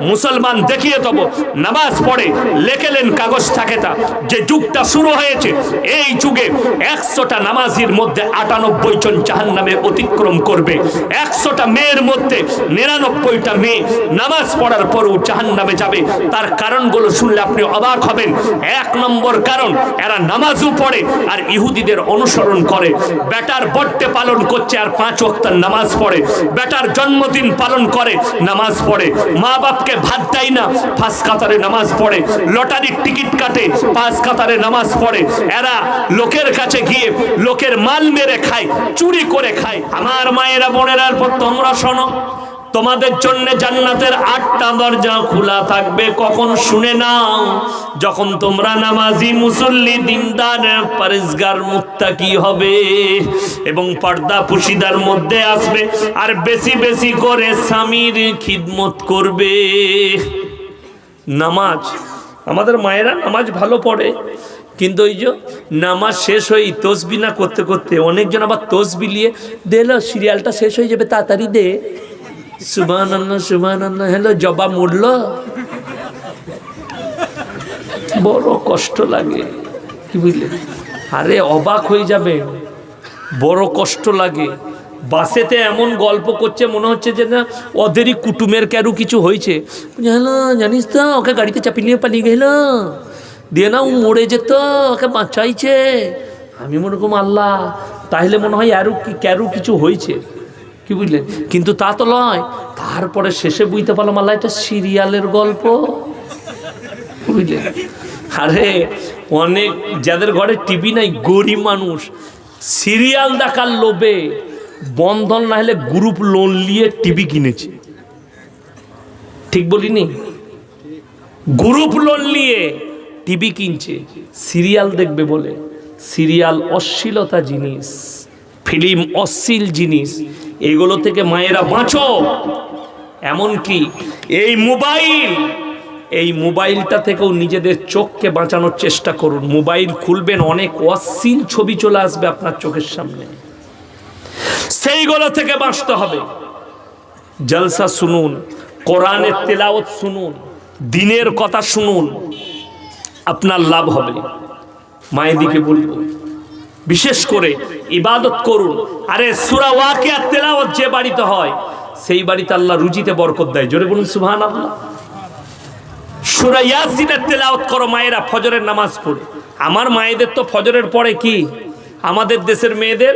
মুসলমান দেখিয়ে দেবো নামাজ পড়ে লেখেলেন কাগজ থাকে তা যে যুগটা শুরু হয়েছে এই যুগে 100টা নামাজির মধ্যে 98 জন জাহান্নামে অতিক্রম করবে। 100টা মেয়ের মধ্যে 99টা মেয়ে নামাজ পড়ার পরও জাহান্নামে যাবে। তার কারণগুলো শুনলে আপনি অবাক হবেন। 1 নম্বর কারণ, এরা নামাজও পড়ে আর ইহুদিদের অনুসরণ করে। বেটার বার্থডে পালন করছে আর 5 ওয়াক্ত নামাজ পড়ে। বেটার জন্মদিন পালন করে, নামাজ পড়ে। মা বাপকে ভাত দেয় না, 5 কাতারে নামাজ পড়ে। লটারির টিকিট কাটে, 5 কাতারে নামাজ পড়ে। এরা লোকের কাছে গিয়ে লোকের মাল মেরে খায়, চুরি করে খায়। আমার মায়েরা বোনেরা, তোমরা শোনো, তোমাদের জন্য জান্নাতের 8টা দরজা খোলা থাকবে। কখন শুনে নাও, যখন তোমরা নামাজি, মুসল্লি, দিনদার, পরেজগার, মুত্তাকি হবে এবং পর্দা পুশিদার মধ্যে আসবে আর বেশি বেশি করে স্বামীর খিদমত করবে। নামাজ, আমাদের মায়েরা নামাজ ভালো পড়ে, কিন্তু ওই যে নামাজ শেষ হয়ে তসবি না করতে করতে অনেকজন আবার তসবি নিয়ে দিল, সিরিয়ালটা শেষ হয়ে যাবে তাড়াতাড়ি দে, সুবহানাল্লাহ সুবহানাল্লাহ, হ্যালো জবা মরল। বড় কষ্ট লাগে, কি বুঝলে? আরে অবাক হয়ে যাবে, বড় কষ্ট লাগে। বাসেতে এমন গল্প করছে মনে হচ্ছে যে না ওদেরই কুটুমের কারু কিছু হয়েছে। হ্যালো জানিস তো, ওকে গাড়িতে চাপিয়ে নিয়ে পালিয়ে গেল, দিয়ে না ও মরে যেত, ওকে বাঁচাইছে। আমি মনে করলাম আল্লাহ, তাহলে মনে হয় আরও কারু কিছু হয়েছে, কি বুঝলেন? কিন্তু তা তো নয়। তারপরে শেষে বুঝতে পারলাম আল্লাহ এটা সিরিয়ালের গল্প, বুঝলেন? আরে অনেক যাদের ঘরে টিভি নাই, গরিব মানুষ, সিরিয়াল দেখার লোভে বন্ধন না হলে গ্রুপ লোন নিয়ে টিভি কিনেছে। ঠিক বলিনি? গ্রুপ লোন নিয়ে টিভি কিনছে, সিরিয়াল দেখবে বলে। সিরিয়াল অশ্লীলতা জিনিস, ফিল্ম অশ্লীল জিনিস, এগুলো থেকে মায়েরা বাঁচো। এমনকি এই মোবাইলটা থেকেও নিজেদের চোখকে বাঁচানোর চেষ্টা করুন। মোবাইল খুলবেন, অনেক অশ্লীল ছবি চলে আসবে আপনার চোখের সামনে, সেইগুলো থেকে বাঁচতে হবে। জলসা শুনুন, কোরআনের তেলাওয়াত শুনুন, দিনের কথা শুনুন, আপনার লাভ হবে। মায়েদিকে বলবো বিশেষ করে ইবাদত করুন। আরে সূরা ওয়াকিয়া তেলাওয়াত যে বাড়িতে হয় সেই বাড়িতে আল্লাহ রুজিতে বরকত দেয়। জোরে বলুন সুবহানাল্লাহ। সূরা ইয়াসিনের তেলাওয়াত করো মায়েরা ফজরের নামাজ পড়ে। আমার মায়েদের তো ফজরের পরে কি, আমাদের দেশের মেয়েদের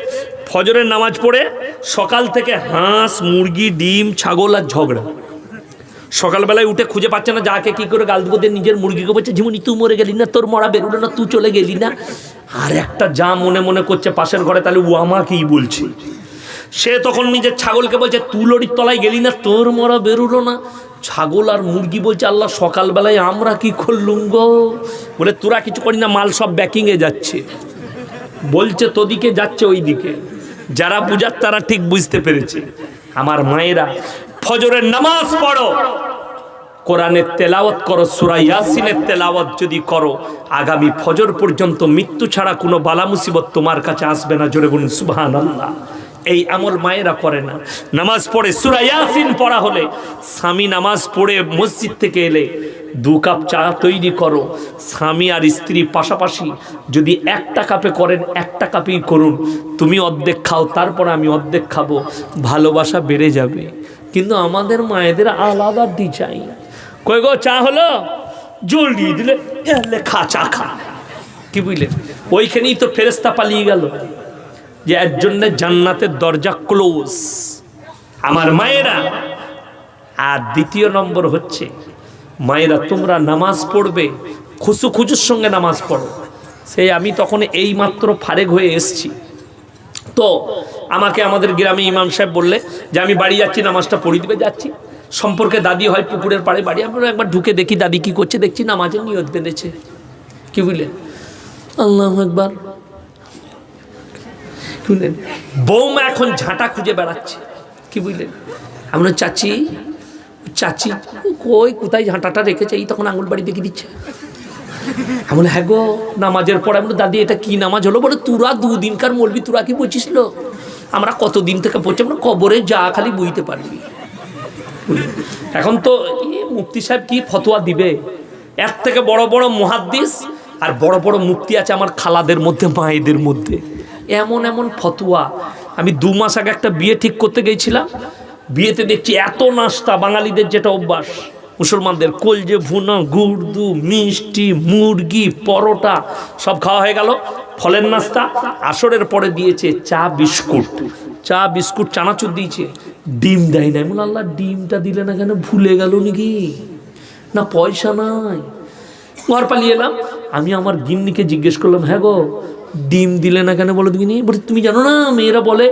ফজরের নামাজ পড়ে সকাল থেকে হাঁস, মুরগি, ডিম, ছাগল আর ঝগড়া। সকালবেলায় উঠে খুঁজে পাচ্ছে না যাকে কি করে গাল দুপুর দিয়ে নিজের মুরগিকে বলছে ঝিমুনি তুই মরে গেলি না, তোর মরা বেরোলো না, তুই চলে গেলি না। আর একটা যা মনে মনে করছে পাশের ঘরে, তাহলে ও আমাকেই বলছে। সে তখন নিজের ছাগলকে বলছে তুই লড়ির তলায় গেলি না, তোর মরা বেরোলো না। ছাগল আর মুরগি বলছে আল্লাহ সকালবেলায় আমরা কি করলুম গো। বলে তোরা কিছু করি না, মাল সব ব্যাকিংয়ে যাচ্ছে। বলছে তোদিকে যাচ্ছে ওই দিকে। যারা বুঝার তারা ঠিক বুঝতে পেরেছে। আমার মায়েরা ফজরের নামাজ পড়ো, কোরআনের তেলাওয়াত করো, সূরা ইয়াসিনের তেলাওয়াত যদি করো, আগামী ফজর পর্যন্ত মৃত্যু ছাড়া কোনো বালা মুসিবত তোমার কাছে আসবে না। জোরে বলুন সুবহানাল্লাহ। এই আমল মায়েরা করে না। নামাজ পড়ে সূরা ইয়াসিন পড়া হলে, স্বামী নামাজ পড়ে মসজিদ থেকে এলে 2 কাপ চা তৈরি করো। স্বামী আর স্ত্রী পাশাপাশি যদি 1টা কাপে করেন, 1টা কাপেই করুন। তুমি অর্ধেক খাও, তারপর আমি অর্ধেক খাবো, ভালোবাসা বেড়ে যাবে। কিন্তু আমাদের মায়েদের আলাদা ডিজাইন। কই গো চা হলো, জল দিয়ে দিলে এলে খা, চা খা, কি বুঝলেন? ওইখানেই তো ফেরেশতা পালিয়ে গেল যে এর জন্য জান্নাতের দরজা ক্লোজ। আমার মায়েরা। আর দ্বিতীয় নম্বর হচ্ছে মায়েরা তোমরা নামাজ পড়বে, খুজুর সঙ্গে নামাজ পড়ো। সেই আমি তখন এই মাত্র ফারেক হয়ে এসছি, তো আমাকে আমাদের গ্রামে ইমাম সাহেব বললে যে আমি বাড়ি যাচ্ছি, নামাজটা পড়িয়ে দিবে। যাচ্ছি, সম্পর্কে দাদি হয় পুকুরের পাড়ে বাড়ি। আমরা একবার ঢুকে দেখি দাদি কি করছে, দেখছি নামাজের নিয়ত বেঁধেছে, কি বুঝলেন? আল্লাহু আকবার। বুঝলেন? বৌমা এখন ঝাঁটা খুঁজে বেড়াচ্ছে, কি বুঝলেন? আমরা চাচি কই কোথায় ঝাঁটাটা রেখেছে, এই তখন আঙুল বাড়ি দেখে দিচ্ছে। আমি বলে হ্যাঁ গো নামাজের পরে। আমি দাদি এটা কি নামাজ হলো? বলে তোরা 2 দিনকার মলবি, তোরা কি বলছিস? আমরা কতদিন থেকে পড়ছি, আমরা কবরে যা খালি বুঝতে পারবি। এখন তো মুফতি সাহেব কি ফতোয়া দিবে। এর থেকে বড় বড় মুহাদ্দিস আর বড় বড় মুফতি আছে আমার খালাদের মধ্যে, মায়েদের মধ্যে, এমন এমন ফতোয়া। আমি 2 মাস আগে একটা বিয়ে ঠিক করতে গেছিলাম, বিয়েতে দেখছি এত নাস্তা, বাঙালিদের যেটা অভ্যাস, মুসলমানদের কলজে ভুনা, গুড় দু, মিষ্টি, মুরগি, পরোটা সব খাওয়া হয়ে গেল। ফলের নাস্তা আসরের পরে দিয়েছে চা বিস্কুট, চা বিস্কুট চানাচুর দিয়েছে, ডিম দেয় নাই। বলে আল্লাহ ডিমটা দিলে না কেন, ভুলে গেল নাকি, না পয়সা নাই। ঘর পালিয়ে এলাম, আমি আমার গিন্নিকে জিজ্ঞেস করলাম, হ্যাঁ গো ডিম দিলে না কেন বলো দিনি। বলে তুমি জানো না মেয়েরা বলে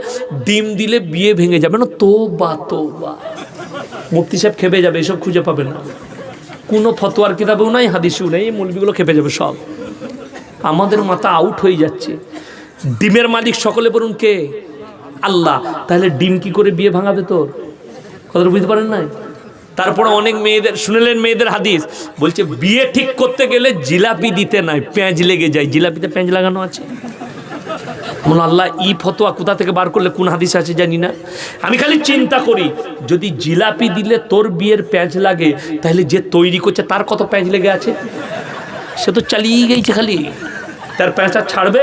ডিম দিলে বিয়ে ভেঙে যাবে না। তোবা তোবা, মুফতি সাহেব খেপে যাবে, এসব খুঁজে পাবে না, কোনো ফতোয়ার কিতাবেও নাই, হাদিসেও নেই, এই মৌলবিগুলো খেপে যাবে সব। আমাদের মাথা আউট হয়ে যাচ্ছে। ডিমের মালিক সকলে বলুন কে? আল্লাহ। তাহলে ডিম কি করে বিয়ে ভাঙাবে তোর? কথাটা বুঝতে পারেন নাই? তারপরে অনেক মেয়েদের শুনলেন, মেয়েদের হাদিস বলছে বিয়ে ঠিক করতে গেলে জিলাপি দিতে নাই, পেঁয়াজ লেগে যায়। জিলাপিতে পেঁয়াজ লাগানো আছে? বলুন আল্লাহ, ই ফতোয়া কোথা থেকে বার করলে, কোন হাদিস আছে জানি না। আমি খালি চিন্তা করি, যদি জিলাপি দিলে তোর বিয়ের পেঁয়াজ লাগে, তাহলে যে তৈরি করছে তার কত পেঁয়াজ লেগে আছে? সে তো চালিয়ে গেছে, খালি তার পেঁয়াজ ছাড়বে?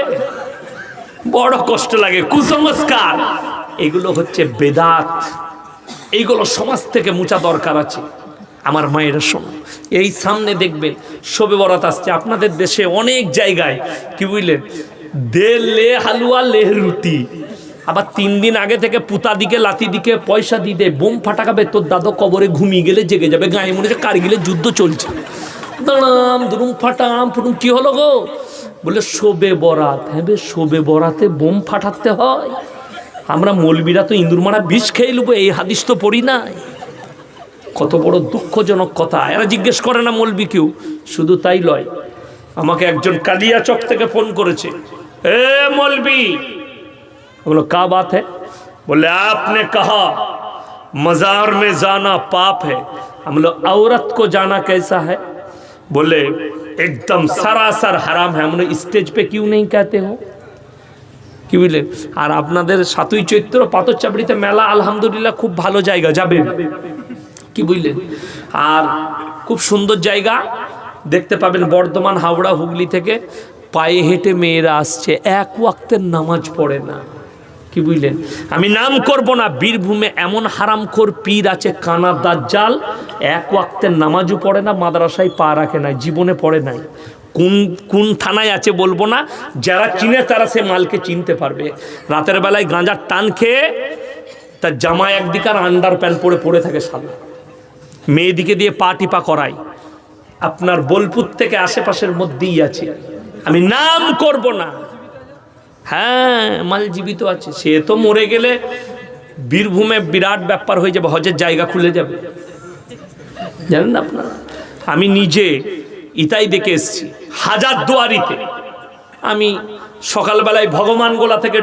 বড় কষ্ট লাগে। কুসংস্কার এগুলো হচ্ছে বেদাত, এইগুলো সমাজ থেকে মুছা দরকার আছে। আমার মায়েরা শোনো, এই সামনে দেখবেন শবে বরাত আসছে আপনাদের দেশে অনেক জায়গায়, কি বুঝলেন, দে লে হালুয়া লে রুটি, আবার 3 দিন আগে থেকে পুতা দিকে লাতি দিকে পয়সা দিয়ে দে, বোম ফাটাকাবে, তোর দাদা কবরে ঘুমিয়ে গেলে জেগে যাবে, গায়ে মনে হচ্ছে কারগিলের যুদ্ধ চলছে, দাঁড়াম দুরুম ফাটাম ফুটুম। কি হলো গো? বলে শোবে বরাত। হ্যাঁ বে, শোবে বরাতে বোম ফাটাতে হয়? আমরা মৌলবীরা তো ইঁদুর মারা বিষ খেয়ে নেবো, এই হাদিস তো পড়ি নাই। কত বড় দুঃখজনক কথা। এরা জিজ্ঞেস করে না মৌলবী কেউ। শুধু তাই লয়, আমাকে একজন কালিয়াচক থেকে ফোন করেছে, এ मौलवी। बोलो क्या बात है? बोले आपने कहा मजार में जाना पाप है, हम लोग औरत को जाना कैसा है? बोले एकदम सरासर हराम है। हम लोग स्टेज पे क्यों नहीं कहते हो? কি বুঝলেন? আর আপনাদের 7ই চৈত্র পাথরচাপড়িতে মেলা, আলহামদুলিল্লাহ খুব ভালো জায়গা, যাবেন, কি বুঝলেন? আর খুব সুন্দর জায়গা দেখতে পাবেন। বর্ধমান, হাওড়া, হুগলি থেকে পায়ে হেঁটে মেয়েরা আসছে, 1 ওয়াক্তের নামাজ পড়ে না, কি বুঝলেন? আমি নাম করব না, বীরভূমে এমন হারামখোর পীর আছে, কানা দাজ্জাল, 1 ওয়াক্তের নামাজও পড়ে না, মাদ্রাসায় পা রাখে না, জীবনে পড়ে নাই। কোন থানায় আছে বলবো না, যারা চিনে তারা সে মালকে চিনতে পারবে। রাতের বেলায় গাঁজার টান খেয়ে তার জামা একদিকে আর আন্ডার প্যান্ট পরে পড়ে থাকে সামনে, মেয়েদিকে দিয়ে পা টিপা করায়। আপনার বোলপুর থেকে আশেপাশের মধ্যেই আছে, আমি নাম করব না। হ্যাঁ, মাল জীবিত আছে, সে তো মরে গেলে বীরভূমে বিরাট ব্যাপার হয়ে যাবে, হজের জায়গা খুলে যাবে, জানেন না আপনারা। আমি নিজে ইতাই দেখে এসেছি, হাজারদুয়ারিতে। আমি সকালবেলায় ভগবান গোলা থেকে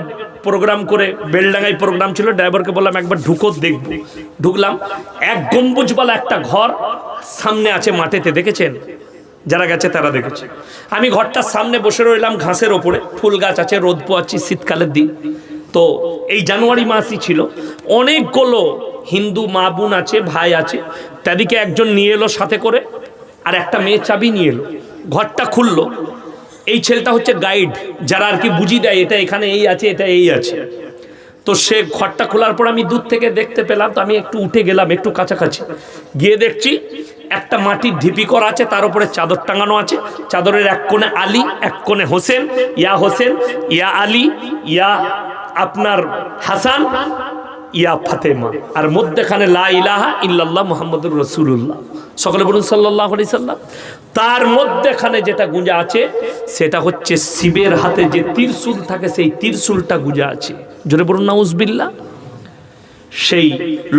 প্রোগ্রাম করে, বেলডাঙ্গায় প্রোগ্রাম ছিল, ড্রাইভারকে বললাম একবার ঢুকো দেখবো। ঢুকলাম, 1 গম্বুজওয়ালা একটা ঘর সামনে আছে মাঠেতে, দেখেছেন? যারা গেছে তারা দেখেছে। আমি ঘরটার সামনে বসে রইলাম ঘাসের ওপরে, ফুল গাছ আছে, রোদ পোয়াচ্ছি, শীতকালের দিন তো, এই জানুয়ারি মাসই ছিল। অনেকগুলো হিন্দু মা বোন আছে, ভাই আছে, তাদেরকে একজন নিয়ে এলো সাথে করে, আর একটা মেয়ে চাবি নিয়ে এলো। ঘরটা খুললো, এই ছেলেটা হচ্ছে গাইড, যারা আর কি বুঝিয়ে দেয়, এটা এখানে এই আছে, এটা এই আছে। তো সে ঘরটা খোলার পর আমি দূর থেকে দেখতে পেলাম, তো আমি একটু উঠে গেলাম, একটু কাছাকাছি গিয়ে দেখছি একটা মাটির ঢিপি করা আছে, তার উপরে চাদর টাঙানো আছে। চাদরের এক কোণে আলী, এক কোণে হোসেন, ইয়া আলী, ইয়া আপনার হাসান, ইয়া ফাতেমা, আর মধ্যখানে লা ইলাহা ইল্লাল্লাহ মুহাম্মাদুর রাসূলুল্লাহ। সকলে বলুন সাল্লাল্লাহু আলাইহি সাল্লাম। তার মধ্যখানে যেটা গুঁজা আছে সেটা হচ্ছে শিবের হাতে যে ত্রিশূল থাকে, সেই ত্রিশূলটা গুঁজা আছে। জোরে বলুন নাউজুবিল্লাহ। সেই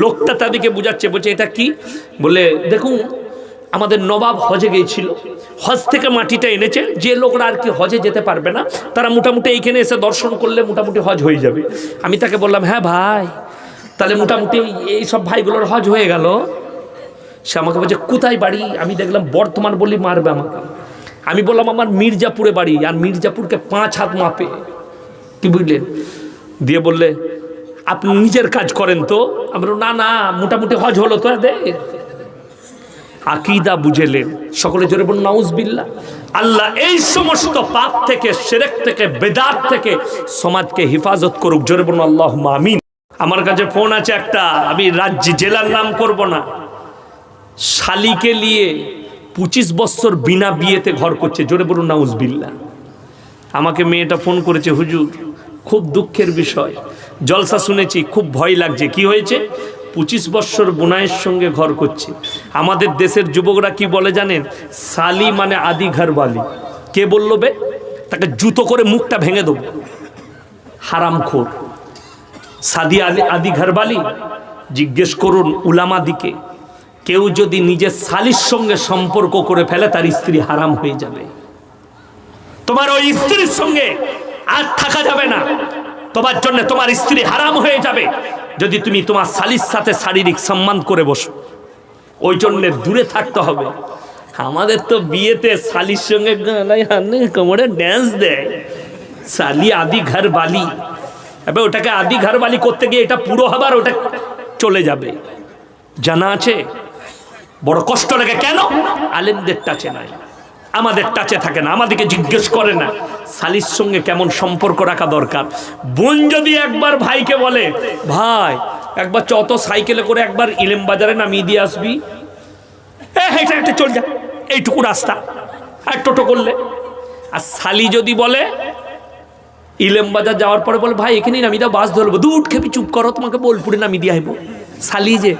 লোকটা তাদেরকে বুঝাচ্ছে, বলছে এটা কি? বলে দেখুন, আমাদের নবাব হজে গিয়েছিল, হজ থেকে মাটিটা এনেছে। যে লোকরা আর কি হজে যেতে পারবে না, তারা মোটামুটি এইখানে এসে দর্শন করলে মোটামুটি হজ হয়ে যাবে। আমি তাকে বললাম, হ্যাঁ ভাই, তাহলে মোটামুটি এই সব ভাইগুলোর হজ হয়ে গেল। সে আমাকে বলছে কোথায় বাড়ি? আমি দেখলাম বর্ধমান বলি মারবে আমাকে। আমি বললাম আমার মির্জাপুরে বাড়ি, আর মির্জাপুরকে 5 হাত মাপে, কি বুঝলেন? দিয়ে বললে আপনি নিজের কাজ করেন তো? আমি বললাম না না, মোটামুটি হজ হলো তো। আকীদা বুঝেলেন। সকলে জোরে বলুন নাউজুবিল্লাহ। আল্লাহ এই সমস্ত পাপ থেকে, শিরক থেকে, বেদাত থেকে সমাজকে হেফাজত করুক। জোরে বলুন আল্লাহুম্মা আমিন। আমার কাছে ফোন আছে একটা, আমি রাজ্য জেলার নাম করব না, শালিকে নিয়ে 25 বছর বিনা বিয়েতে ঘর করছে। জোরে বলুন নাউজুবিল্লাহ। আমাকে মেয়েটা ফোন করেছে, হুজুর খুব দুঃখের বিষয়, জলসা শুনেছি, খুব ভয় লাগছে। কি হয়েছে? 25 বছর বোনাইয়ের সঙ্গে ঘর করছে। আমাদের দেশের যুবকরা কি বলে জানেন? শালি মানে আদি ঘরবালি। কে বললো বে? তাকে জুতো করে মুখটা ভেঙে দেবো। হারামখোর সাদি আদি ঘরবালি। জিজ্ঞেস করুন উলামা দিকে, কেউ যদি নিজের শালির সঙ্গে সম্পর্ক করে ফেলে তার স্ত্রী হারাম হয়ে যাবে। তোমার ওই স্ত্রীর সঙ্গে আর থাকা যাবে না, তোমার জন্য তোমার স্ত্রী হারাম হয়ে যাবে যদি তুমি তোমার শালির সাথে শারীরিক সম্মান করে বসো। ওই জন্য দূরে থাকতে হবে। আমাদের তো বিয়েতে শালির সঙ্গে কোমরে ড্যান্স দেয়, শালি আদি ঘর বালি। এবার ওটাকে আদি ঘর বালি করতে গিয়ে এটা পুরো হবার ওটা চলে যাবে। জানা আছে? বড় কষ্ট লাগে। কেন? আলেমদের টাচে নাই, আমাদের টাচে থাকে না, আমাদেরকে জিজ্ঞেস করে না শালির সঙ্গে কেমন সম্পর্ক রাখা দরকার। বোন যদি একবার ভাইকে বলে, ভাই একবার চত সাইকেলে করে একবার ইলেম বাজারে নামিয়ে দিয়ে আসবি, হেঁটে চল যা, এইটুকু রাস্তা, আর টোটো করলে। আর শালি যদি বলে ইলেম বাজার যাওয়ার পরে বলে, ভাই এখানেই নামিয়ে দাও, বাস ধরবো, দুধ খেপি চুপ করো, তোমাকে বোলপুরে নামিয়ে দিয়ে আসবো। শালি যে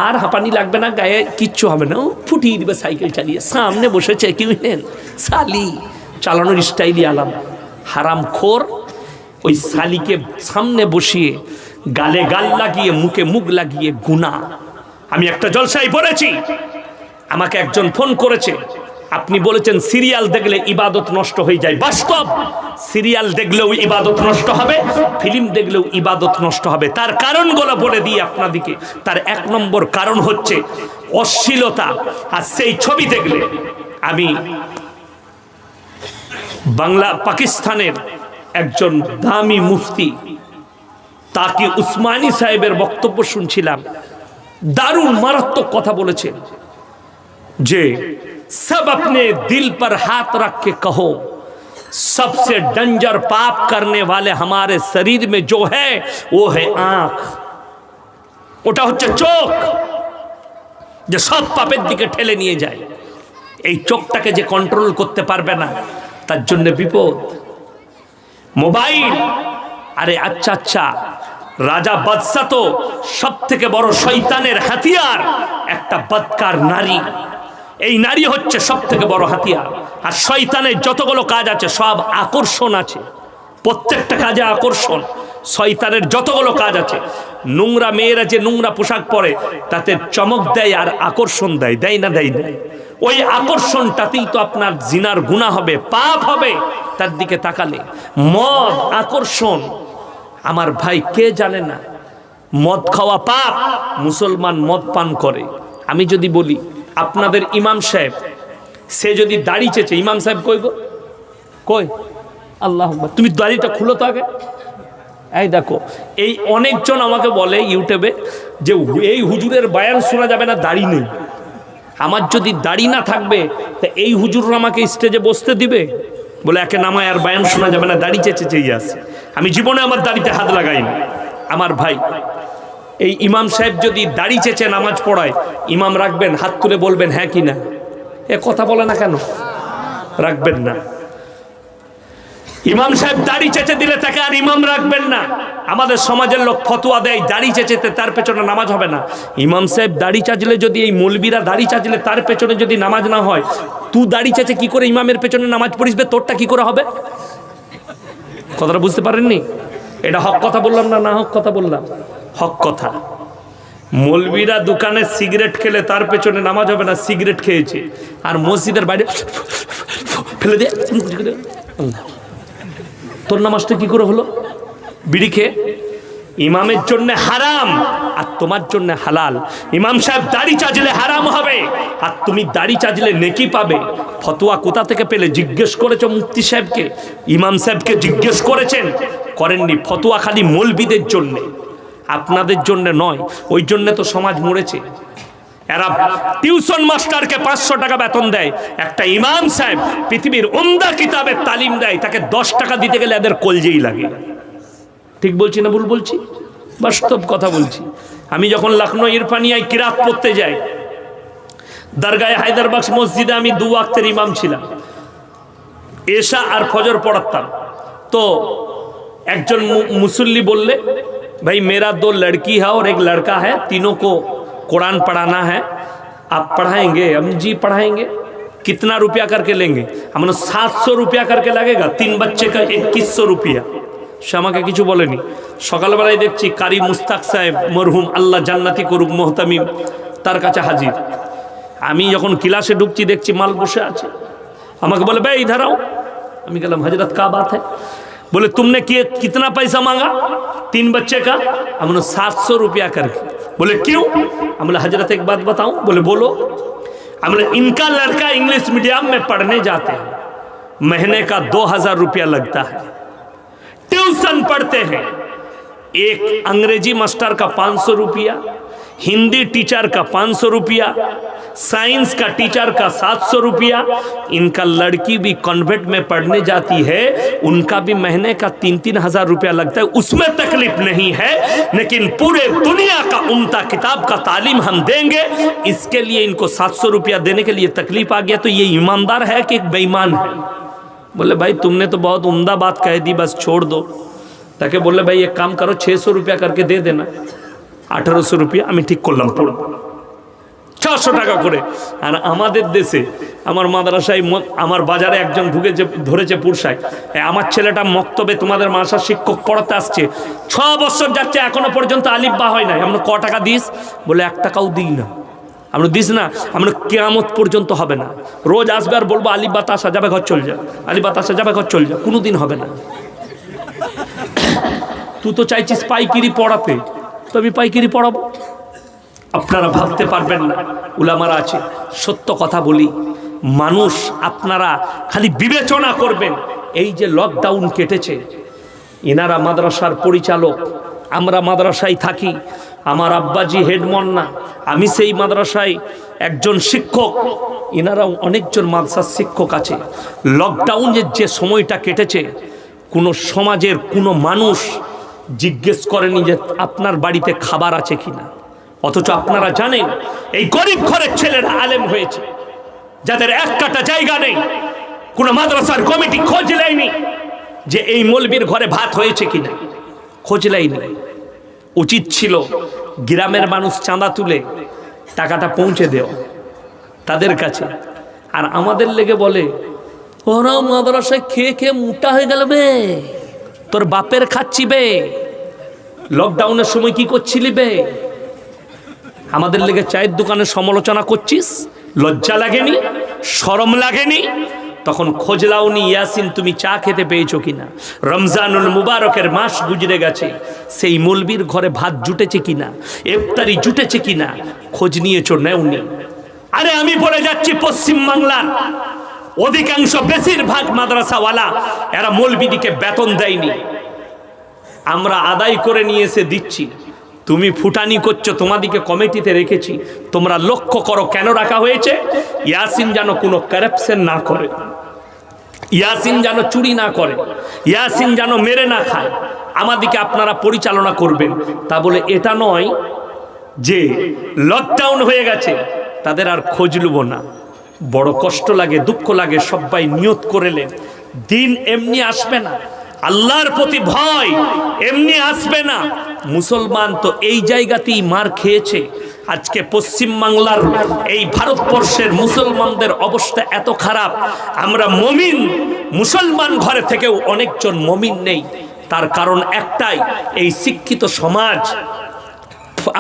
আর হাঁপানি লাগবে না, গায়ে কিচ্ছু হবে না, ও ফুটিয়ে দিবে সাইকেল চালিয়ে, সামনে বসেছে কি বুঝলেন? শালি চালানোর স্টাইলই আলাদা। হারামখোর ওই শালিকে সামনে বসিয়ে গালে গাল লাগিয়ে মুখে মুখ লাগিয়ে গুনাহ। আমি একটা জলসায় পড়েছি, আমাকে একজন ফোন করেছে, আপনি বলেছেন সিরিয়াল দেখলে ইবাদত নষ্ট হয়ে যায়। বাস্তব, সিরিয়াল দেখলেও ইবাদত নষ্ট হবে, ফিল্ম দেখলেও ইবাদত নষ্ট হবে। তার কারণগুলো বলে দিই আপনাদেরকে। তার 1 নম্বর কারণ হচ্ছে অশ্লীলতা। আর সেই ছবি দেখলে, আমি বাংলা পাকিস্তানের একজন দামি মুফতি তাকি উসমানী সাহেবের বক্তব্য শুনছিলাম। দারুণ মারাত্মক কথা বলেছেন যে सब अपने दिल पर हाथ रख के कहो, सबसे डेंजर पाप करने वाले हमारे शरीर में जो है वो है आंख। ওটা হচ্ছে চোখ, যে সব পাপের দিকে ঠেলে নিয়ে যায়। এই চোখটাকে যে কন্ট্রোল করতে পারবে না তার জন্য বিপদ। মোবাইল, আরে আচ্ছা আচ্ছা, রাজা বাদশা তো সব থেকে বড় শয়তানের হাতিয়ার একটা বদকার নারী। এই নারী হচ্ছে সব থেকে বড় হাতিয়ার। আর শয়তানের যতগুলো কাজ আছে সব আকর্ষণ আছে, প্রত্যেকটা কাজে আকর্ষণ। শয়তানের যতগুলো কাজ আছে, নোংরা মেয়েরা যে নোংরা পোশাক পরে তাতে চমক দেয় আর আকর্ষণ দেয়, দেয় না? দেয় না? ওই আকর্ষণটাতেই তো আপনার জিনার গুনাহ হবে, পাপ হবে তার দিকে তাকালে। মদ আকর্ষণ। আমার ভাই কে জানে না মদ খাওয়া পাপ? মুসলমান মদ পান করে। আমি যদি বলি আপনাদের ইমাম সাহেব, সে যদি দাড়ি চেঁচে, ইমাম সাহেব কই গো, কই? আল্লাহ, তুমি দাড়িটা খুলো তো আগে। এই দেখো, এই অনেকজন আমাকে বলে ইউটিউবে যে এই হুজুরের বয়ান শোনা যাবে না, দাড়ি নেই। আমার যদি দাড়ি না থাকবে তা এই হুজুররা আমাকে স্টেজে বসতে দিবে? বলে একে নামায় আর বয়ান শোনা যাবে না, দাড়ি চেঁচেই আছে। আমি জীবনে আমার দাড়িতে হাত লাগাইনি। আমার ভাই, এই ইমাম সাহেব যদি দাড়ি চেঁচে নামাজ পড়ায়, ইমাম রাখবেন? হাত তুলে বলবেন হ্যাঁ কি না? এ কথা বলে না কেন? রাখবেন না। ইমাম সাহেব দাড়ি চেঁচে দিলে তাকে আর ইমাম রাখবেন না। আমাদের সমাজের লোক ফতোয়া দেয় দাড়ি চেঁচেতে তার পেছনে নামাজ হবে না। ইমাম সাহেব দাড়ি চাচলে, যদি এই মৌলবীরা দাড়ি চাচলে তার পেছনে যদি নামাজ না হয়, তুই দাড়ি চেঁচে কি করে ইমামের পেছনে নামাজ পড়িসবে? তোরটা কি করে হবে? কথাটা বুঝতে পারেননি? এটা হক কথা বললাম না, না হক কথা বললাম? হক কথা। মৌলবীরা দোকানে সিগারেট খেলে তার পেছনে নামাজ হবে না, সিগারেট খেয়েছে। আর মসজিদের বাইরে ফেলে দিয়ে, তোর নামাজটা কি করে হলো? বিড়ি খেয়ে। ইমামের জন্য হারাম আর তোমার জন্য হালাল। ইমাম সাহেব দাড়ি চাচলে হারাম হবে আর তুমি দাড়ি চাচলে নেকি পাবে। ফতোয়া কোথা থেকে পেলে? জিজ্ঞেস করেছো মুফতি সাহেবকে? ইমাম সাহেবকে জিজ্ঞেস করেছেন? করেননি। ফতোয়া খালি মৌলবীদের জন্য, আপনাদের জন্য নয়। ওই জন্য তো সমাজ মরেছে। এরা টিউশন মাস্টারকে 500 টাকা বেতন দেয়, একটা ইমাম সাহেব পৃথিবীর উমদা কিতাবের তালিম দেয়, তাকে 10 টাকা দিতে গেলে এদের কলজেই লাগে। ঠিক বলছি না ভুল বলছি? বাস্তব কথা বলছি। আমি যখন লখনৌ ইরফানিয়ায় কিরাত পড়তে যাই, দরগায়ে হায়দারবাগ মসজিদে আমি 2 ওয়াক্তের ইমাম ছিলাম, এশা আর ফজর পড়াতাম। তো একজন মুসল্লি বললে, भाई मेरा 2 लड़की है और 1 लड़का है, तीनों को कुरान पढ़ाना है, आप पढ़ाएंगे? हम जी पढ़ाएंगे। कितना रुपया करके लेंगे? हमने 700 रुपया करके लगेगा, 3 बच्चे का 2100 रुपया। সে আমাকে কিছু বলেনি। সকালবেলায় দেখছি কারি মুস্তাক সাহেব মরহুম, আল্লাহ জান্নাতি করুক, মোহতামিম, তার কাছে হাজির। আমি যখন ক্লাসে ঢুকছি দেখছি মাল বসে আছে, আমাকে বলে ভাই इधर आओ। আমি গেলাম, हजरत क्या बात है? बोले तुमने कितना पैसा मांगा 3 बच्चे का? हमने 700 रुपया करके। बोले क्यों? हमने हजरत एक बात बताऊं? बोले बोलो। हमने इनका लड़का इंग्लिश मीडियम में पढ़ने जाते हैं, महीने का 2000 रुपया लगता है, ट्यूशन पढ़ते हैं, एक अंग्रेजी मास्टर का 500 रुपया, हिंदी टीचर का 500 रुपया, साइंस का टीचर का 700 रुपया। इनका लड़की भी कॉन्वेंट में पढ़ने जाती है, उनका भी महीने का 3-3 हजार रुपया लगता है, उसमें तकलीफ नहीं है, लेकिन पूरे दुनिया का उम्दा किताब का तालीम हम देंगे, इसके लिए इनको 700 रुपया देने के लिए तकलीफ आ गया। तो ये ईमानदार है कि बेईमान है? बोले भाई तुमने तो बहुत उम्दा बात कह दी, बस छोड़ दो। ताकि बोले भाई एक काम करो, 600 रुपया करके दे देना, 1800 रुपया। আমি ঠিক করলাম, পড়ব 400 টাকা করে। আর আমাদের দেশে আমার মাদ্রাসায়, আমার বাজারে একজন ঢুকেছে, ধরেছে পুরসায়, আমার ছেলেটা মক্তবে তোমাদের মাদ্রাসার শিক্ষক পড়াতে আসছে, 6 বছর যাচ্ছে, এখনো পর্যন্ত আলিফ বা হয় না। আমরা ক টাকা দিস? বলে 1 টাকাও দিই না। আমরা দিস না, আমরা কিয়ামত পর্যন্ত হবে না। রোজ আসবে আর বলবো আলিফ বা আসা যাবে, ঘর চল যা, আলিফ বা আসা যাবে, ঘর চল যা, কোনোদিন হবে না। তুই তো চাইছিস পাইকিরি পড়াতে, তো আমি পাইকিরি পড়াবো? আপনারা ভাবতে পারবেন না, উলামারা আছে। সত্য কথা বলি, মানুষ আপনারা খালি বিবেচনা করবেন। এই যে লকডাউন কেটেছে, এনারা মাদ্রাসার পরিচালক, আমরা মাদ্রাসায় থাকি, আমার আব্বাজি হেডমন্না, আমি সেই মাদ্রাসায় একজন শিক্ষক, এনারাও অনেকজন মাদ্রাসার শিক্ষক আছে। লকডাউনের যে সময়টা কেটেছে, কোনো সমাজের কোনো মানুষ জিজ্ঞেস করেনি যে আপনার বাড়িতে খাবার আছে কিনা। অথচ আপনারা জানেন এই গরিব ঘরের ছেলেরা আলেম হয়েছে, যাদের 1 কাঠা জায়গা নেই, কোনো মাদ্রাসার কমিটি খোঁজ নেয়নি যে এই মৌলবীর ঘরে ভাত হয়েছে কিনা, খোঁজ নেয়নি। উচিত ছিল গ্রামের মানুষ চাঁদা তুলে টাকাটা পৌঁছে দেওয়া তাদের কাছে। আর আমাদের লেগে বলে ওরা মাদ্রাসায় খেয়ে খেয়ে মোটা হয়ে গেল বে, তোর বাপের খাচ্ছি বে, লকডাউনের সময় কি করছিলি বে? আমাদের লেগে চায়ের দোকানে সমালোচনা করছিস, লজ্জা লাগেনি? শরম লাগেনি? তখন খোঁজ লাওনি ইয়াসিন তুমি চা খেতে পেয়েছো কিনা, রমজানুল মুবারকের মাস গুজরে গেছে, সেই মৌলবীর ঘরে ভাত জুটেছে কিনা, ইফতারি জুটেছে কিনা, খোঁজ নিয়েছো? নেওনি। আরে আমি বলে যাচ্ছি, পশ্চিম বাংলার অধিকাংশ বেশিরভাগ মাদ্রাসাওয়ালা এরা মৌলবীদিকে বেতন দেয়নি, আমরা আদায় করে নিয়ে এসে দিচ্ছি। তুমি ফুটানি করছো, তোমাদিকে কমিটিতে রেখেছি, তোমরা লক্ষ্য করো কেন রাখা হয়েছে? ইয়াসিন যেন কোনো কারাপশন না করে, ইয়াসিন যেন চুরি না করে, ইয়াসিন যেন মেরে না খায়, আমাদিকে আপনারা পরিচালনা করবেন। তা বলে এটা নয় যে লকডাউন হয়ে গেছে তাদের আর খোঁজ লুব না। বড় কষ্ট লাগে, দুঃখ লাগে। সবাই নিয়ত করেলেন, দিন এমনি আসবে না, আল্লাহর প্রতি ভয় এমনি আসবে না। মুসলমান তো এই জায়গাতেই মার খেয়েছে। আজকে পশ্চিম বাংলার এই ভারতবর্ষের মুসলমানদের অবস্থা এত খারাপ, আমরা মমিন মুসলমান ঘরে থেকেও অনেকজন মমিন নেই। তার কারণ একটাই, এই শিক্ষিত সমাজ।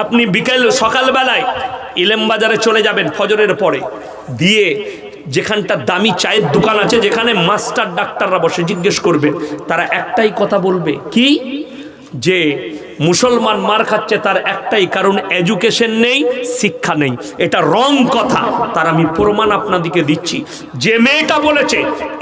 আপনি বিকেল সকালবেলায় ইলেম বাজারে চলে যাবেন ফজরের পরে, দিয়ে যেখানটা দামি চায়ের দোকান আছে, যেখানে মাস্টার ডাক্তাররা বসে, জিজ্ঞেস করবেন, তারা একটাই কথা বলবে, কি যে মুসলমান মার খাচ্ছে তার একটাই কারণ, এডুকেশন নেই, শিক্ষা নেই। এটা রং কথা, তার আমি প্রমাণ আপনাদেরকে দিচ্ছি। যে মেয়েটা বলেছে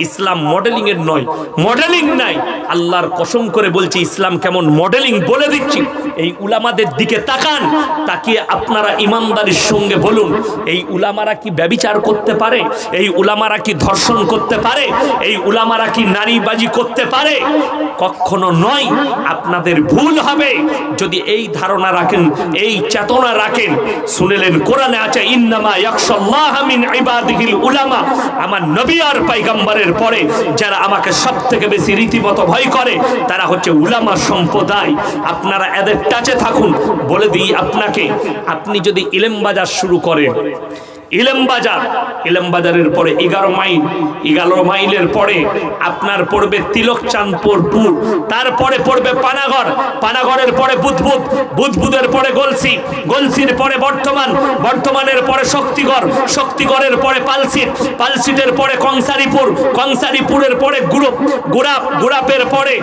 ইসলাম মডেলিং এর নয়, মডেলিং নাই, আল্লাহর কসম করে বলছি ইসলাম কেমন মডেলিং বলে দিচ্ছি। এই উলামাদের দিকে তাকান, তাকিয়ে আপনারা ইমানদারির সঙ্গে বলুন, এই উলামারা কি ব্যভিচার করতে পারে? এই উলামারা কি ধর্ষণ করতে পারে? এই উলামারা কি নারীবাজি করতে পারে? কখনো নয়। আপনাদের ভুল হবে যদি এই ধারণা রাখেন, এই চেতনা রাখেন। শুনলেন কোরআনে আছে, ইন্নামা ইয়াখশাল্লাহ মিন ইবাদিহিল উলামা। আমার নবী আর পয়গম্বরের পরে যারা আমাকে সবথেকে বেশি রীতিমতো ভয় করে তারা হচ্ছে উলামা সম্প্রদায়। আপনারা এদের টাচে থাকুন। বলে দিই আপনাকে, আপনি যদি ইলম বাজার শুরু করেন, ইলম বাজারের পরে 11 মাইলের পরে আপনার পড়বে তিলকচাঁদপুর, তারপরে পড়বে পানাগড়ের পরে বুধবুদের পরে গলসির পরে বর্ধমানের পরে শক্তিগড়ের পরে পালসিটের পরে কংসারিপুরের পরে গুড়াপের পরে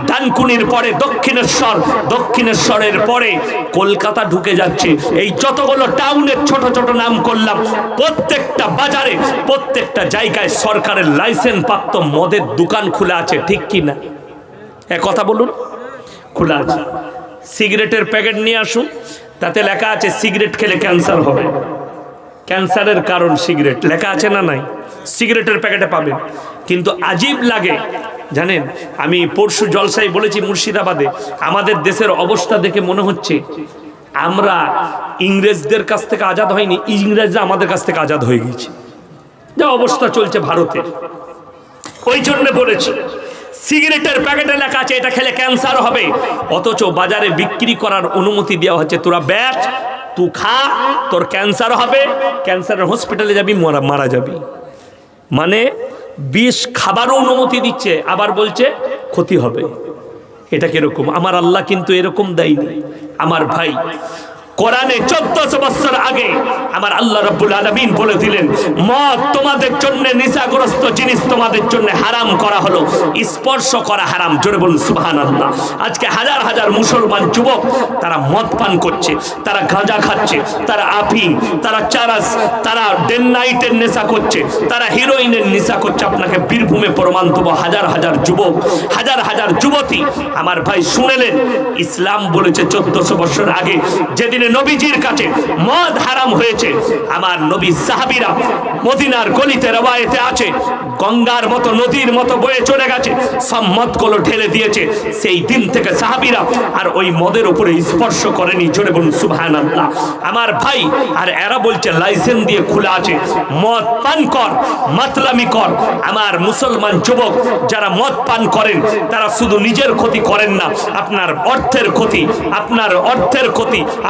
ডানকুনির পরে দক্ষিণেশ্বরের পরে কলকাতা ঢুকে যাচ্ছে। এই যতগুলো টাউনের ছোট ছোট নাম করলাম, প্রত্যেকটা বাজারে প্রত্যেকটা জায়গায় সরকারের লাইসেন্স প্রাপ্ত মদের দোকান খোলা আছে, ঠিক কি না? কথা বলুন, খোলা আছে। সিগারেটের প্যাকেট নিয়ে আসুন, তাতে লেখা আছে সিগারেট খেলে ক্যান্সার হবে, ক্যান্সারের কারণ সিগারেট, লেখা আছে না নাই? সিগারেটের প্যাকেটে পাবেন। কিন্তু আজীব লাগে জানেন, আমি পরশু জলসায় বলেছি মুর্শিদাবাদে, আমাদের দেশের অবস্থা দেখে মনে হচ্ছে আমরা ইংরেজদের কাছ থেকে আজাদ হয়নি, ইংরেজরা আমাদের কাছ থেকে আজাদ হয়ে গেছে। যা অবস্থা চলছে ভারতের, ওই জন্য বলেছি সিগারেটের প্যাকেটে লেখা আছে এটা খেলে ক্যান্সার হবে, অথচ বাজারে বিক্রি করার অনুমতি দেওয়া হচ্ছে। তোরা বেচ, তুই খা, তোর ক্যান্সার হবে, ক্যান্সারের হসপিটালে যাবি, মারা যাবি। মানে বিষ খাবারও অনুমতি দিচ্ছে, আবার বলছে ক্ষতি হবে। এটা কিরকম? আমার আল্লাহ কিন্তু এরকম দেয়নি। আমার ভাই, কোরআনে 1400 বছর আগে আমার আল্লাহ রাব্বুল আলামিন বলে দিলেন, মদ তোমাদের জন্য নেশাগ্রস্ত জিনিস তোমাদের জন্য হারাম করা হলো, স্পর্শ করা হারাম। জোরে বলুন সুবহানাল্লাহ। আজকে হাজার হাজার মুসলমান যুবক তারা মদ পান করছে, তারা গাঁজা খাচ্ছে, তারা আফিং, তারা চারাস, তারা ডেন নাইটের নেশা করছে, তারা হিরোইনের নেশা করছে। আপনাকে বীরভূমে প্রমাণ দেবো, হাজার হাজার যুবক, হাজার হাজার যুবতী। আমার ভাই শুনেলেন, ইসলাম বলেছে 1400 বছর আগে যেদিন নবীজির কাছে মদ হারাম হয়েছে, আমার নবী সাহাবীরা মদিনার গলিতে রওয়ায়েতে আছে গঙ্গার মতো নদীর মতো বয়ে চলে গেছে, সব মদগুলো ঢেলে দিয়েছে। সেই দিন থেকে সাহাবীরা আর ওই মদের উপরে স্পর্শ করেনি। জোরে বলুন সুবহানাল্লাহ। আমার ভাই, আর এরা বলছে লাইসেন্স দিয়ে খোলা আছে, মদ পান কর, মাতলামি কর। আমার মুসলমান যুবক যারা মদ পান করেন তারা শুধু নিজের ক্ষতি করেন না, আপনার অর্থের ক্ষতি,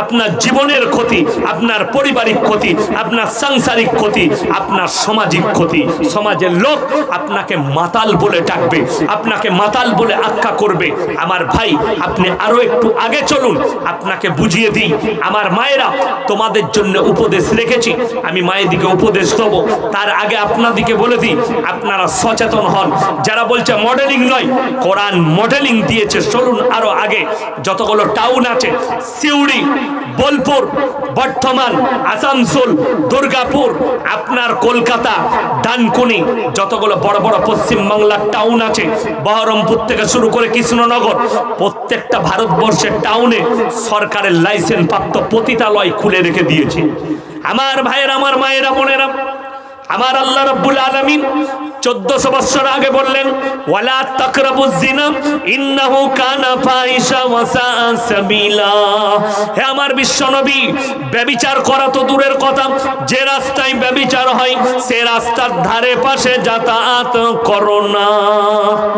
আপনার জীবনের ক্ষতি, আপনার পারিবারিক ক্ষতি, আপনার সাংসারিক ক্ষতি, আপনার সামাজিক ক্ষতি। সমাজের লোক আপনাকে মাতাল বলে ডাকবে, আপনাকে মাতাল বলে আখ্যা করবে। আমার ভাই, আপনি আরো একটু আগে চলুন, আপনাকে বুঝিয়ে দিই। আমার মায়েরা, তোমাদের জন্য উপদেশ রেখেছি, আমি মায়েদিকে উপদেশ দেবো। তার আগে আপনাদিকে বলে দিই, আপনারা সচেতন হন। যারা বলছে মডেলিং নয়, কোরআন মডেলিং দিয়েছে। চলুন আরো আগে, যতগুলো টাউন আছে, সিউড়ি, বোলপুর, বর্ধমান, আসানসোল, দুর্গাপুর, আপনার কলকাতা, ডানকুনি, যতগুলো বড় বড় পশ্চিমবাংলার টাউন আছে, বহরমপুর থেকে শুরু করে কৃষ্ণনগর, প্রত্যেকটা ভারতবর্ষের টাউনে সরকারের লাইসেন্স প্রাপ্ত পতিতালয় খুলে রেখে দিয়েছে। আমার ভাইয়েরা, আমার মায়েরা, বোনেরা, আমার আল্লাহ রাব্বুল আলামিন 1400 বছর আগে বললেন, ওয়ালা তাকরাবুজ জিনা ইন্নাহু কানা ফাহিশা ওয়া সাআ সাবিলা। হে আমার বিশ্বনবী, ব্যভিচার করা তো দূরের কথা, যে রাস্তায় ব্যভিচার হয় সে রাস্তার ধারে পাশে যাতায়াত করো না।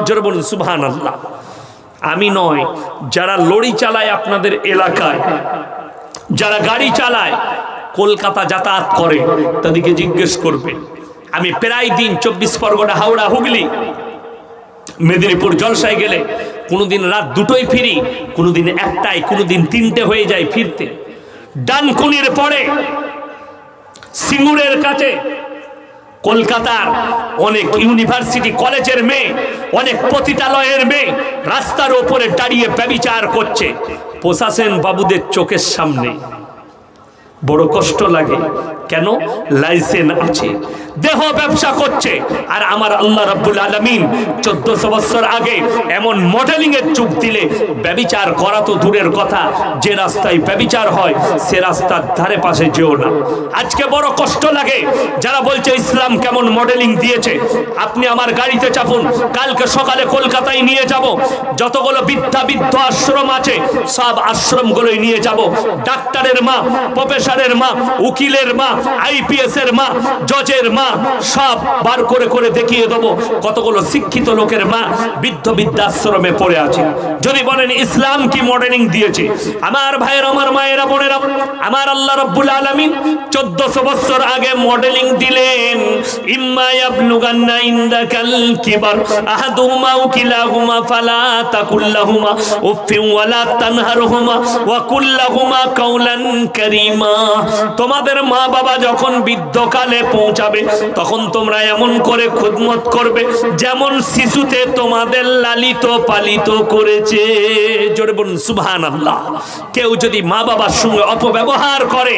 জোরে বলুন সুবহানাল্লাহ। আমি নয়, যারা লরি চালায় আপনাদের এলাকায়, যারা গাড়ি চালায়, কলকাতা যাতায়াত করে, তাদেরকে জিজ্ঞেস করবে। আমি প্রায় দিন 24 পরগনা, হাওড়া, হুগলি, মেদিনীপুর জলসায় গেলে কোনোদিন রাত 2টোয় ফিরি, কোনোদিন 1টায়, কোনোদিন 3টে হয়ে যায় ফিরতে। ডানকুনির পরে সিঙ্গুরের কাছে কলকাতার অনেক ইউনিভার্সিটি কলেজের মেয়ে, অনেক পতিতালয়ের মেয়ে রাস্তার ওপরে দাঁড়িয়ে ব্যভিচার করছে প্রশাসন বাবুদের চোখের সামনে। বড় কষ্ট লাগে। কেন? লাইসেন্স আছে, দেহ ব্যবসা করছে। আর আমার আল্লাহ রাব্বুল আলামিন 1400 বছর আগে এমন মডেলিং এর যুগ দিলে ব্যভিচার করা তো দূরের কথা, যে রাস্তায় ব্যভিচার হয় সে রাস্তার ধারে পাশে যেও না। আজকে বড় কষ্ট লাগে যারা বলছে ইসলাম কেমন মডেলিং দিয়েছে। আপনি আমার গাড়িতে চাপুন, কালকে সকালে কলকাতায় নিয়ে যাব, যতগুলো বৃদ্ধ আশ্রম আছে সব আশ্রমগুলোই নিয়ে যাব। ডাক্তারের মা, প্রফেসরের মা, উকিলের মা, আইপিএস এর মা, জজের মা সব বার করে করে দেখিয়ে দেবো কতগুলো শিক্ষিত লোকের মা বৃদ্ধাশ্রমে পড়ে আছে। যদি বলেন ইসলাম কি মডেলিং দিয়েছে, আমার ভাইয়ের, আমার মায়েরা, বোনেরা, আমার আল্লাহ রাব্বুল আলামিন 1400 বছর আগে মডেলিং দিলেন। ইম্মা ইয়াবলুগান্না ইনদাকাল কিবার আহাদুহুমা আও কিলাহুমা ফালা তাকুল লাহুমা উফফিন ওয়ালা তানহারহুমা ওয়া কুল লাহুমা কাওলান কারীমা। তোমাদের মা বাবা যখন বৃদ্ধকালে পৌঁছাবে তখন তোমরা এমন করে খুদমত করবে যেমন শিশুতে তোমাদের লালিত পালিত করেছে। জোরে বলুন সুবহানাল্লাহ। কেউ যদি মা বাবার সঙ্গে অপব্যবহার করে,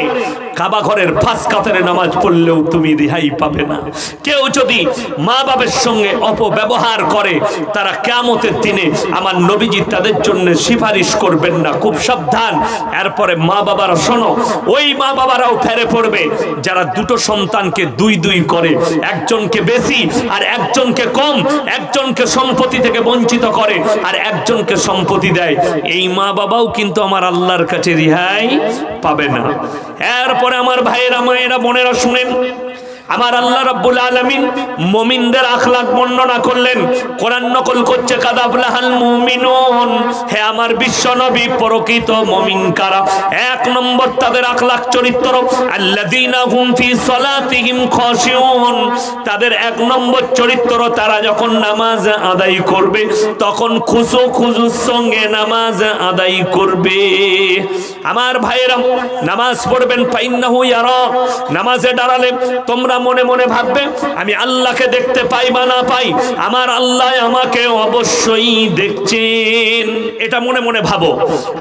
কাবা ঘরের ফাঁস কাতারে নামাজ পড়লেও তুমি রেহাই পাবে না। কেউ যদি মা বাবার সঙ্গে অপব্যবহার করে, তারা কিয়ামতের দিনে আমার নবীজি তাদের জন্য সুপারিশ করবেন না। খুব সাবধান। এরপরে মা বাবারা শোনো, ওই মা বাবারাও ফেরে পড়বে যারা দুটো সন্তানকে দুই করে, একজনকে বেশি আর একজনকে কম, একজনকে সম্পত্তি থেকে বঞ্চিত করে আর একজনকে সম্পত্তি দেয়। এই মা বাবাও কিন্তু আমার আল্লাহর কাছে রেহাই পাবে না। এরপরে আমার ভাইয়েরা, মায়েরা, বোনেরা শুনেন, আমার আল্লাহ রাব্বুল আলামিন মুমিনদের আখলাক বর্ণনা করলেন। কোরআন নকল করছে কাদাবলাহাল মুমিনুন। হে আমার বিশ্ব নবী, প্রকৃত মুমিন কারা? এক নম্বর তাদের আখলাক চরিত্র, আল্লাযীনা হুম ফি সালাতিহিম খাশিউন। তাদের এক নম্বর চরিত্র, তারা যখন নামাজ আদায় করবে তখন খুশুর সঙ্গে নামাজ আদায় করবে। আমার ভাইয়েরা, নামাজ পড়বেন ফাইন্নাহু ইয়ারা। নামাজে দাঁড়ালে তোমরা মনে মনে ভাববে আমি আল্লাহকে দেখতে পাই বা না পাই, আমার আল্লাহ আমাকে অবশ্যই দেখছেন। এটা মনে মনে ভাবো,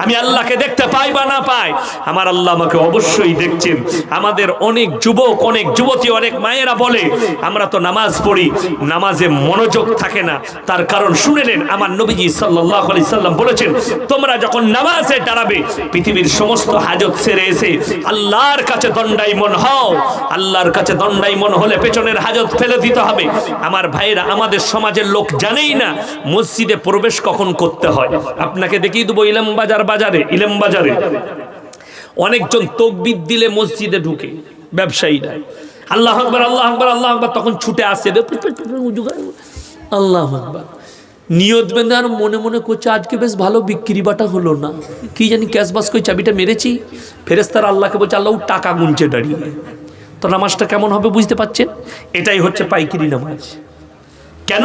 আমি আল্লাহকে দেখতে পাই বা না পাই, আমার আল্লাহ আমাকে অবশ্যই দেখছেন। আমাদের অনেক যুবক, অনেক যুবতী, অনেক মায়েরা বলে আমরা তো নামাজ পড়ি, নামাজে মনোযোগ থাকে না। তার কারণ শুনে নেন, আমার নবীজি সাল্লাল্লাহু আলাইহি সাল্লাম বলেছেন, তোমরা যখন নামাজে দাঁড়াবে পৃথিবীর সমস্ত হাজত ছেড়ে এসে আল্লাহর কাছে দণ্ডায়মন হও। আল্লাহর কাছে দণ্ডায়মন হলে পেছনের হাজত ফেলে দিতে হবে। আমার ভাইরা, আমাদের সমাজের লোক জানেই না মসজিদে প্রবেশ কখন করতে হয়। আপনাকে দেখিয়ে দেবো ইলেম বাজারে অনেকজন তাকবীর দিলে মসজিদে ঢুকে ব্যবসায়ীরা, আল্লাহু আকবার, আল্লাহু আকবার, আল্লাহু আকবার, তখন ছুটে আসে আল্লাহু আকবার, নিয়ত বেঁধে আর মনে মনে করছে আজকে বেশ ভালো বিক্রি বাটা হলো না, কি জানি ক্যাশ বাস করে চাবিটা মেরেছি। ফেরেশতারা আল্লাহকে বলছে আল্লাহ টাকা গুনছে দাঁড়িয়ে। তো নামাজটা কেমন হবে বুঝতে পাচ্ছেন? এটাই হচ্ছে পাইকিরি নামাজ। কেন?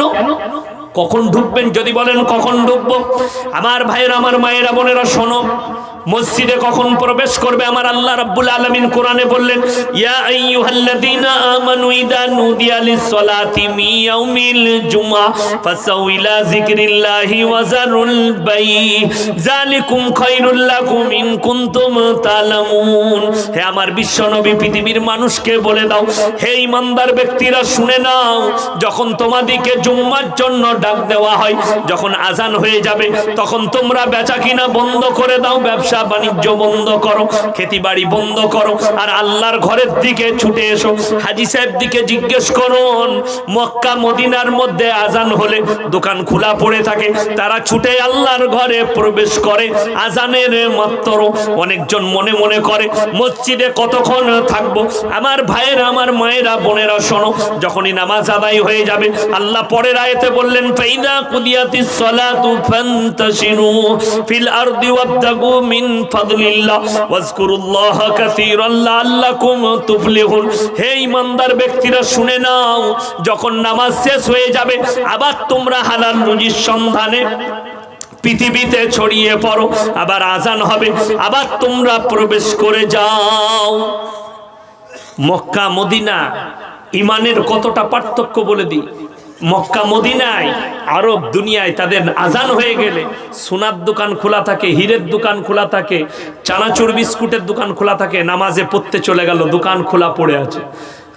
কখন ঢুকবেন? যদি বলেন কখন ঢুকবো, আমার ভাইয়েরা, আমার মায়েরা, বোনেরা শোনো, মসজিদে কখন প্রবেশ করবে আমার আল্লাহ রাব্বুল আলামিন কোরআনে বললেন, ইয়া আইয়ুহাল্লাযীনা আমানু ইযা নুদিয়া লিস-সালাতি মিন ইয়াউমিল জুমআ ফাসাউ ইলা যিকরিল্লাহি ওয়া যারুল বাই যালিকুম খায়রুল লাকুম ইন কুনতুম তা'লামুন। হে আমার বিশ্ব নবী, পৃথিবীর মানুষকে বলে দাও, হে ঈমানদার ব্যক্তিরা শুনে নাও, যখন তোমাদেরকে জুম্মার জন্য ডাক দেওয়া হয়, যখন আজান হয়ে যাবে তখন তোমরা বেচা কিনা বন্ধ করে দাও, ব্যবসা বাণিজ্য বন্ধ করো, খেতি বাড়ি বন্ধ করো, আর আল্লাহর ঘরের দিকে ছুটে এসো। হাজী সাহেব দিকে জিজ্ঞেস করুন, মক্কা মদিনার মধ্যে আজান হলে দোকান খোলা পড়ে থাকে, তারা ছুটে আল্লাহর ঘরে প্রবেশ করে আজানের মাত্র। অনেকজন মনে মনে করে মসজিদে কতক্ষণ থাকবো। আমার ভাইয়েরা, আমার মায়েরা, বোনেরা শোনো, যখনই নামাজ আদায় হয়ে যাবে আল্লাহ পরের আয়াতে বললেন, ফাইদা কুদিয়াতিস সালাতু ফান্তাশিরু ফিল আরদি ওয়াবতাগু মিন ফাদলিল্লাহ ওয়াজকুরুল্লাহা কাসীরান লাআল্লাকুম তুফলিহুন। হে ঈমানদার ব্যক্তিরা শুনে নাও, যখন নামাজ শেষ হয়ে যাবে আবার তোমরা হালাল রুজির সন্ধানে পৃথিবীতে ছড়িয়ে পড়ো, আবার আজান হবে, আবার তোমরা প্রবেশ করে যাও। মক্কা মদিনা ইমানের কতটা পার্থক্য বলে দিই। মক্কা মদিনায় আরব দুনিয়ায় তাদের আজান হয়ে গেলে সোনার দোকান খোলা থাকে, হীরের দোকান খোলা থাকে, চানাচুর বিস্কুটের দোকান খোলা থাকে, নামাজে পড়তে চলে গেল, দোকান খোলা পড়ে আছে।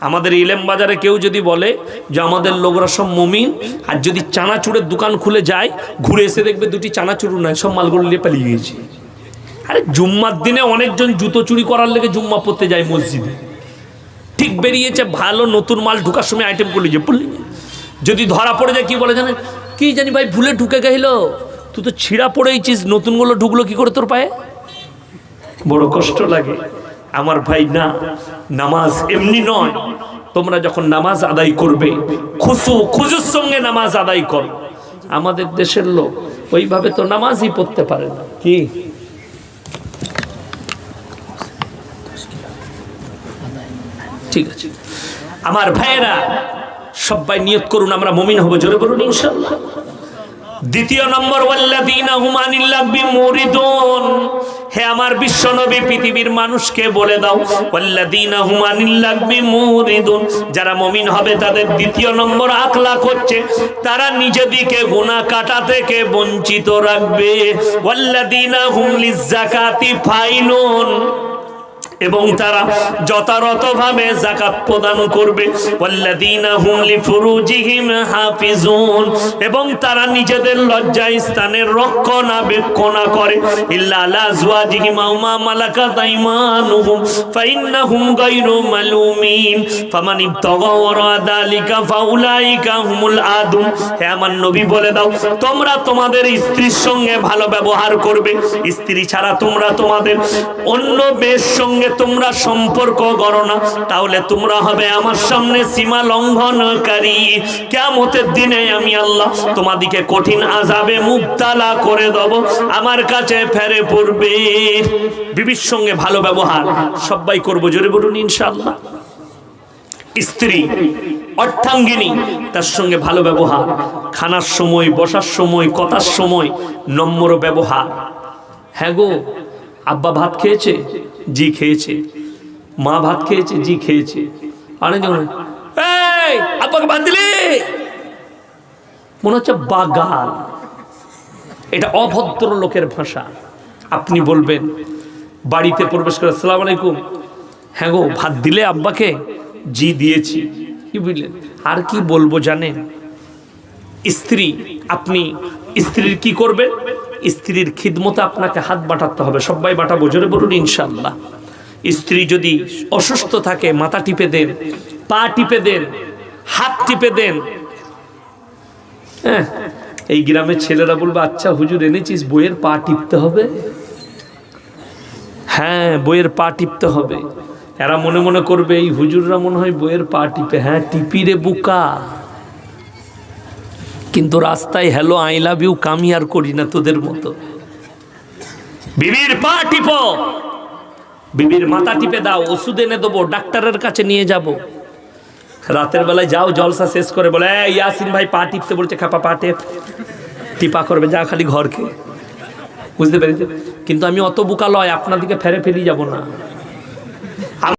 আমাদের ইলেম বাজারে কেউ যদি বলে যে আমাদের লোকরা সব মুমিন, আর যদি চানাচুরের দোকান খুলে যায়, ঘুরে এসে দেখবে দুটি চানাচুর নয়, সব মালগুলো নিয়ে পালিয়ে গিয়েছে। আরে জুম্মার দিনে অনেকজন জুতো চুরি করার লেগে জুম্মা পড়তে যায় মসজিদে, ঠিক বেরিয়েছে ভালো নতুন মাল ঢুকার সময় আইটেম করলে যে পড়লি, যদি ধরা পড়ে যায় কি বলে জানেন, কি জানি ভাই ভুলে ঢুকে গেল, তুই তো ছিঁড়া পড়েইছিস, নতুনগুলো ঢুকলো কি করে তোর পায়ে? বড় কষ্ট লাগে আমার ভাই। না, নামাজ এমনি নয়। তোমরা যখন নামাজ আদায় করবে খুজুর সঙ্গে নামাজ আদায় করো। আমাদের দেশের লোক ওইভাবে তো নামাজই পড়তে পারে না। কি ঠিক আছে আমার ভাইয়েরা, সবাই নিয়ত করুন আমরা মুমিন হব, জোরে বলুন ইনশাআল্লাহ। দ্বিতীয় নম্বর, ওয়াল্লাযীনা হুম আনিল লাগবি মুরিদুন। হে আমার বিশ্বনবী, পৃথিবীর মানুষকে বলে দাও, ওয়াল্লাযীনা হুম আনিল লাগবি মুরিদুন, যারা মুমিন হবে তাদের দ্বিতীয় নম্বর আখলাক হচ্ছে তারা নিজেদিকে গুনাহ কাটা থেকে বঞ্চিত রাখবে। ওয়াল্লাযীনা হুম লিয-যাকাতি ফাইলুন, এবং তারা যথাযথভাবে যাকাত প্রদান করবে। ওয়াল্লাযীনা হুম লিফুরুজিহিম হাফিজুন, এবং তারা নিজেদের লজ্জা স্থানের রক্ষণাবেক্ষণ করে। ইল্লা আলা আজওয়াজিহিম আও মা মালাকাত আইমানুহুম ফাইন্নাহুম গায়রু মালুমিন ফামান ইবতাগা ওয়ারা যালিকা ফাউলাইকা হুমুল আদুন। হে আমার নবী বলে দাও, তোমরা তোমাদের স্ত্রীর সঙ্গে ভালো ব্যবহার করবে। স্ত্রী ছাড়া তোমরা তোমাদের অন্য মেয়ের সঙ্গে তোমরা সম্পর্ক করো না, তাহলে তোমরা হবে আমার সামনে সীমা লঙ্ঘনকারী। কিয়ামতের দিনে আমি আল্লাহ তোমাদিকে কঠিন আযাবে মুবতালা করে দেব, আমার কাছে ফেরে পড়বে। বিবির সঙ্গে ভালো ব্যবহার সবাই করবো, জোরে বলুন ইনশাআল্লাহ। স্ত্রী অর্থাঙ্গিনী, তার সঙ্গে ভালো ব্যবহার, খানার সময়, বসার সময়, কথার সময় নম্র ব্যবহার। হ্যাঁ গো, আব্বা ভাত খেয়েছে? জি খেয়েছে। মা ভাত খেয়েছে? জি খেয়েছে। আরেকজন, এই আব্বাকে ভাত দিলে? মনে হচ্ছে বাগাল। এটা অভদ্র লোকের ভাষা। আপনি বলবেন বাড়িতে প্রবেশ করে, আসসালামু আলাইকুম, হ্যাঁ গো ভাত দিলে আব্বাকে? জি দিয়েছি। কি বুঝলেন? আর কি বলবো জানেন? স্ত্রী, আপনি স্ত্রীর কি করবেন? স্ত্রীর খিদমতে আপনাকে হাত বাটাতে হবে। সবাই বাটাবো, জোরে বলুন ইনশাআল্লাহ। স্ত্রী যদি অসুস্থ থাকে, মাথা টিপে দেন, পা টিপে দেন, হাত টিপে দেন। হ্যাঁ, এই গ্রামের ছেলেরা বলবে, আচ্ছা হুজুর এনেছিস, বইয়ের পা টিপতে হবে? হ্যাঁ, বইয়ের পা টিপতে হবে। এরা মনে মনে করবে এই হুজুররা মনে হয় বইয়ের পা টিপে। হ্যাঁ, টিপি রে বুকা, কিন্তু রাস্তায় হ্যালো আই লাভ ইউ কামি আর করি না তোদের মতো। বিবির পা টিপো, বিবির মাথা টিপে দাও, ওষুধ এনে দেবো, ডাক্তারের কাছে নিয়ে যাব। রাতের বেলায় যাও, জলসা শেষ করে বলে, ইয়াসিন ভাই পা টিপতে বলছে, খাপা পা টেপ, টিপা করবে, যা খালি ঘরকে। বুঝতে পেরেছি? কিন্তু আমি অত বোকা লয়, আপনার দিকে ফেরে ফেলি যাব না।